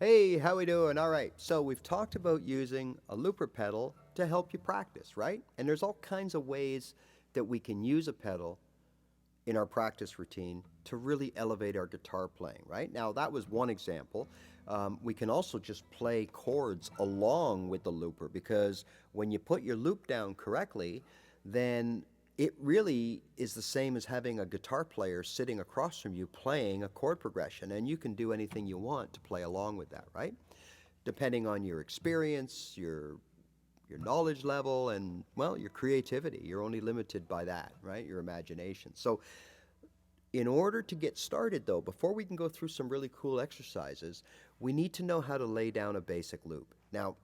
Hey, how we doing? All right. So we've talked about using a looper pedal to help you practice, right? And there's all kinds of ways that we can use a pedal in our practice routine to really elevate our guitar playing, right? Now, that was one example. We can also just play chords along with the looper because when you put your loop down correctly, then it really is the same as having a guitar player sitting across from you playing a chord progression, and you can do anything you want to play along with that, right? Depending on your experience, your knowledge level, and well, your creativity. You're only limited by that, right? Your imagination. So in order to get started, though, before we can go through some really cool exercises, we need to know how to lay down a basic loop. Now,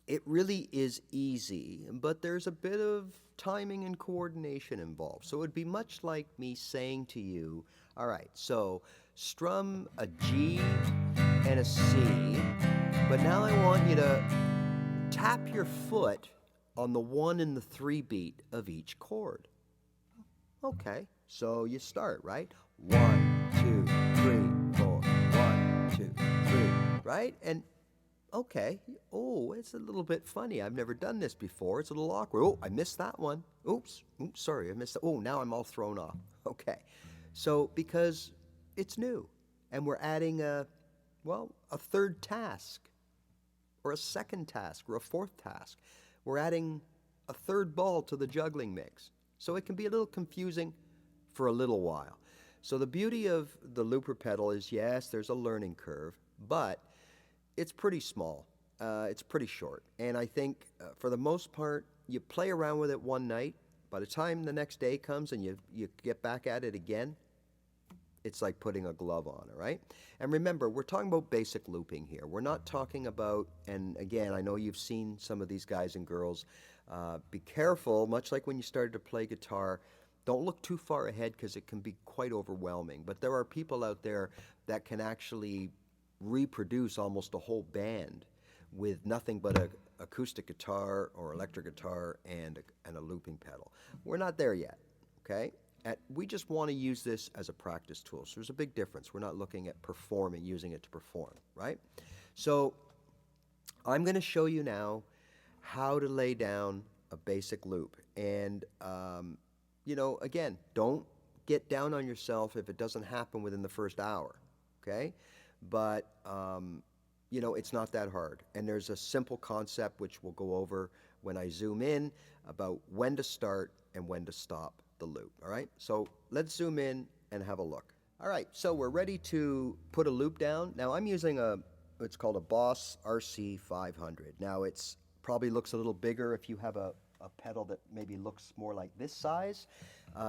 it really is easy, but there's a bit of timing and coordination involved. So it would be much like me saying to you, all right, so strum a G and a C, but now I want you to tap your foot on the 1 and the 3 beat of each chord. Okay, so you start, right? 1, 2, 3, 4, 1, 2, 3, right? And okay, oh, it's a little bit funny. I've never done this before. It's a little awkward. Oh, I missed that one. Oops, sorry, I missed that. Oh, now I'm all thrown off. Okay, so because it's new and we're adding a third task or a second task or a fourth task. We're adding a third ball to the juggling mix. So it can be a little confusing for a little while. So the beauty of the looper pedal is, yes, there's a learning curve, but it's pretty small. It's pretty short. And I think for the most part, you play around with it one night. By the time the next day comes and you get back at it again, it's like putting a glove on, all right? And remember, we're talking about basic looping here. We're not talking about, and again, I know you've seen some of these guys and girls. Be careful, much like when you started to play guitar, don't look too far ahead because it can be quite overwhelming. But there are people out there that can actually reproduce almost a whole band with nothing but a acoustic guitar or electric guitar and a looping pedal. We're not there yet, okay? We just want to use this as a practice tool. So there's a big difference. We're not looking at performing, using it to perform, right? So I'm going to show you now how to lay down a basic loop. And, again, don't get down on yourself if it doesn't happen within the first hour, okay? But, it's not that hard. And there's a simple concept which we'll go over when I zoom in about when to start and when to stop the loop, all right? So let's zoom in and have a look. All right, so we're ready to put a loop down. Now I'm using it's called a Boss RC 500. Now it's probably looks a little bigger if you have a pedal that maybe looks more like this size.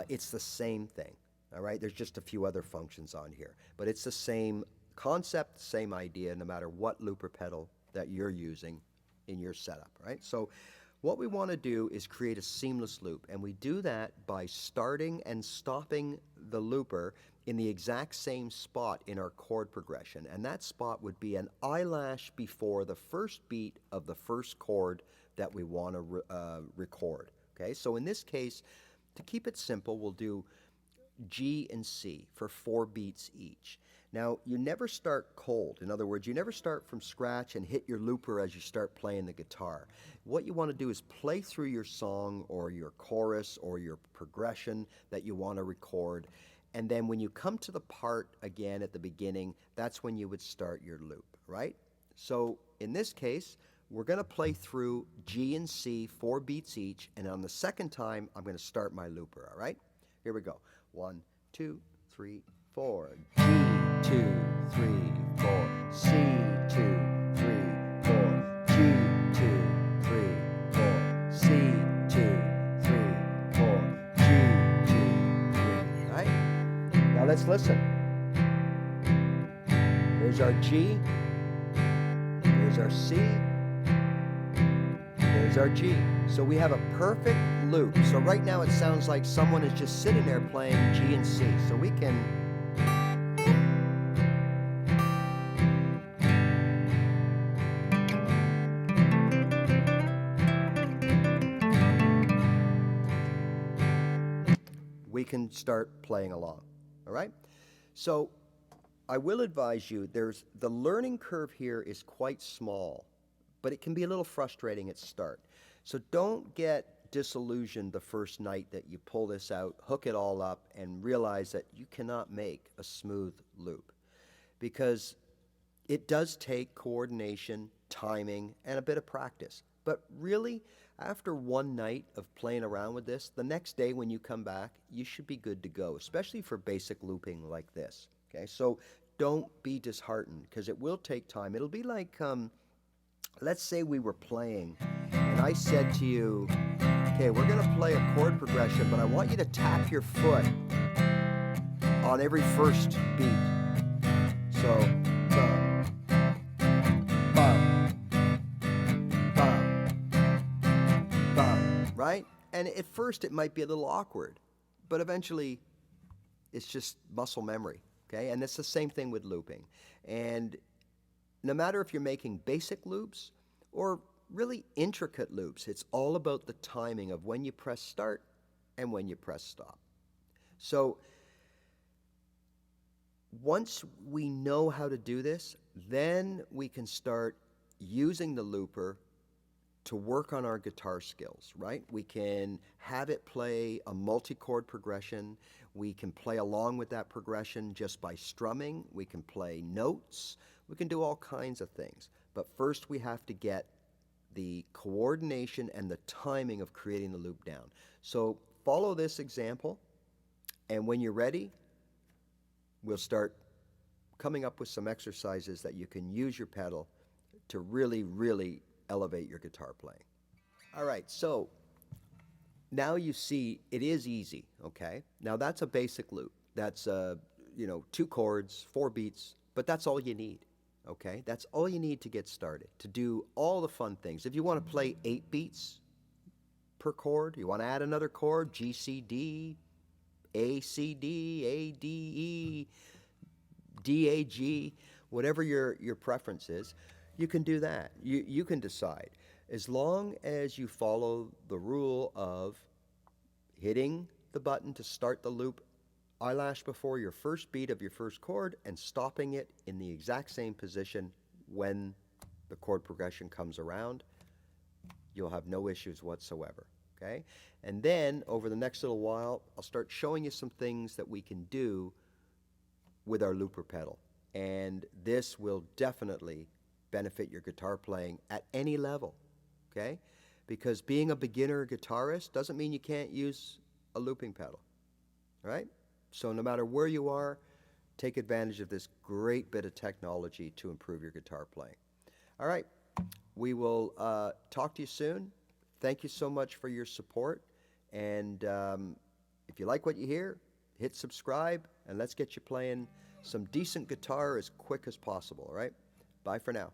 It's the same thing, all right? There's just a few other functions on here, but it's the same concept, same idea, no matter what looper pedal that you're using in your setup, right? So what we want to do is create a seamless loop, and we do that by starting and stopping the looper in the exact same spot in our chord progression, and that spot would be an eyelash before the first beat of the first chord that we want to record, okay? So in this case, to keep it simple, we'll do G and C for 4 beats each. Now, you never start cold. In other words, you never start from scratch and hit your looper as you start playing the guitar. What you want to do is play through your song or your chorus or your progression that you want to record. And then when you come to the part again at the beginning, that's when you would start your loop, right? So in this case, we're going to play through G and C, 4 beats each. And on the second time, I'm going to start my looper, all right? Here we go. 1, 2, 3, 4. G, 2, 3, 4. C, 2, 3, 4. G, 2, 3, 4. C, 2, 3, 4. G, 2, 3. Right? Now let's listen. There's our G. There's our C. There's our G. So we have a perfect loop. So right now it sounds like someone is just sitting there playing G and C. So we can start playing along. All right? So I will advise you, the learning curve here is quite small, but it can be a little frustrating at start. So don't get disillusioned the first night that you pull this out, hook it all up, and realize that you cannot make a smooth loop. Because it does take coordination, timing, and a bit of practice. But really, after one night of playing around with this, the next day when you come back, you should be good to go, especially for basic looping like this. Okay, so don't be disheartened because it will take time. It'll be like, let's say we were playing and I said to you, okay, we're going to play a chord progression, but I want you to tap your foot on every first beat. So, bum, bum, bum, bum, right? And at first it might be a little awkward, but eventually it's just muscle memory, okay? And it's the same thing with looping. And no matter if you're making basic loops or really intricate loops, it's all about the timing of when you press start and when you press stop. So once we know how to do this, then we can start using the looper to work on our guitar skills, right? We can have it play a multi-chord progression. We can play along with that progression just by strumming. We can play notes. We can do all kinds of things. But first we have to get the coordination and the timing of creating the loop down. So follow this example, and when you're ready, we'll start coming up with some exercises that you can use your pedal to really, really elevate your guitar playing. All right, so now you see it is easy, okay? Now that's a basic loop. That's, 2 chords, 4 beats, but that's all you need, okay? That's all you need to get started, to do all the fun things. If you want to play 8 beats per chord, you want to add another chord, G, C, D, A, C, D, A, D, E, D, A, G, whatever your preference is, you can do that. You can decide. As long as you follow the rule of hitting the button to start the loop eyelash before your first beat of your first chord and stopping it in the exact same position when the chord progression comes around, you'll have no issues whatsoever. Okay? And then over the next little while, I'll start showing you some things that we can do with our looper pedal. And this will definitely benefit your guitar playing at any level, okay? Because being a beginner guitarist doesn't mean you can't use a looping pedal, right? So no matter where you are, take advantage of this great bit of technology to improve your guitar playing. All right, we will talk to you soon. Thank you so much for your support. And if you like what you hear, hit subscribe, and let's get you playing some decent guitar as quick as possible, all right? Bye for now.